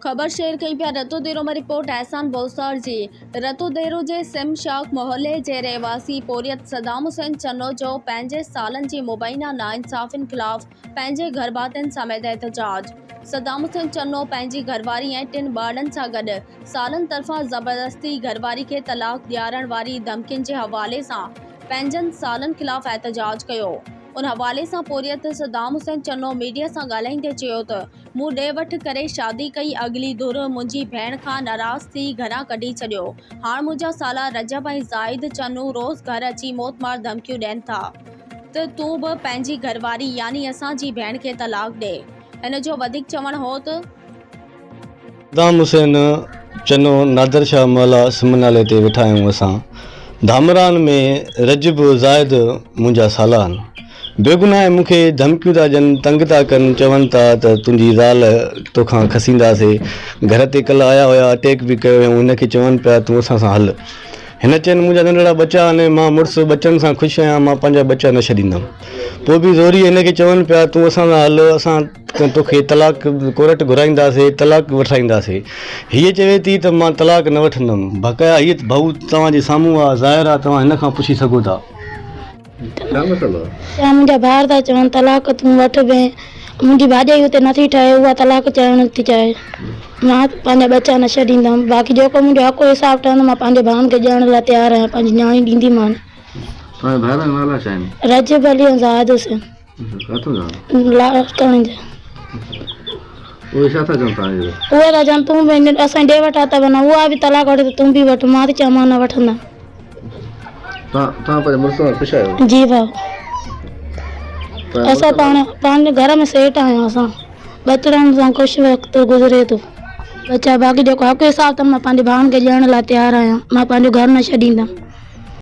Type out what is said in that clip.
खबर शेयर कई पिया रतोदेरो में रिपोर्ट एहसान बोसर जी। रतोदेरो के सिम शाख मोहल्ले के रहवासी पोरियत सदाम हुसैन चन्नो जो पंहिंजे सालन की मुबैना नाइंसाफिन खिलाफ पंहिंजे घरबातिन समेत एहतजाज। सदाम हुसैन चन्नो पंहिंजी घरवारी ऐं 3 ॿारनि सां गॾु सालन तरफ़ां ज़बरदस्ती घरवारी खे तलाक ॾियारण वारी धमकियुनि जे हवाले सां पंहिंजनि सालन खिलाफ एहतजाज कयो। उन हवाले सां पोरियत सदाम हुसैन चन्नो मीडिया सां ॻाल्हाईंदे चयो त मूं ॾे वठि करे शादी कई, अगली धुर मुंहिंजी भेण खां नाराज़ थी घरां कढी छॾियो। हाणे मुंहिंजा साला रजब ऐं ज़ाहिद चन्नू रोज़ घर अची मोतमार धमकियूं ॾियनि था त तूं बि पंहिंजी घरवारी यानी असांजी भेण खे तलाक ॾे। हिन जो वधीक चवण हो त सदाम हुसैन चन्नो नादर शाह महला सिम नाले ते वेठा आहियूं असां। धामरान में रजब ज़ाहिद मुंहिंजा साला आहिनि। बेगुनाह मूंखे धमकियूं था ॾियनि, तंग था कनि, चवनि था त तुंहिंजी ज़ाल तोखां खसींदासीं। घर ते कल्ह आया हुया, अटैक बि कयो हुयऊं। हिनखे चवनि पिया तूं असां सां हल। हिन चवनि मुंहिंजा नंढड़ा बच्चा आहिनि, मां मुड़ुसु बच्चनि सां ख़ुशि आहियां, मां पंहिंजा बच्चा न छॾींदुमि। पोइ बि ज़ोरी हिनखे चवनि पिया तूं असां सां हल, असां तोखे तलाक कोर्ट घुराईंदासीं, तलाक वठाईंदासीं। हीअ चवे थी त मां तलाक न वठंदुमि। बकाया हीअ भाऊ तव्हांजे साम्हूं आहे, ज़ाहिर आहे, तव्हां हिन खां पुछी सघो था। मुंहिंजा ॿार था चवनि तलाक तूं वठ भेण, मुंहिंजी भाॼाई हुते नथी ठहे, उहा तलाक चवणु थी चाहे। मां पंहिंजा बच्चा न छॾींदमि। बाक़ी जेको मुंहिंजो हक़ हिसाब ठहंदो मां पंहिंजे भाउनि खे ॾियण लाइ तयारु आहियां, पंहिंजी न्याणी ॾींदीमांनि। रजब अली ऐं ज़ाहिद हुसैन लाटकण जा। उहे था चवनि तूं बि असां ॾे वठा था वञा, उहा बि तलाक वठे त तूं बि वठ। मां थी चवां मां न वठंदमि। जी भाउ, असां पंहिंजे घर में सेठ आहियूं। असां बचड़नि सां कुझु वक़्तु गुज़रे थो बच्चा। बाक़ी जेको हक़ हिसाब त मां पंहिंजे भाउनि खे ॾियण लाइ तयारु आहियां। मां पंहिंजो घर न छॾींदमि।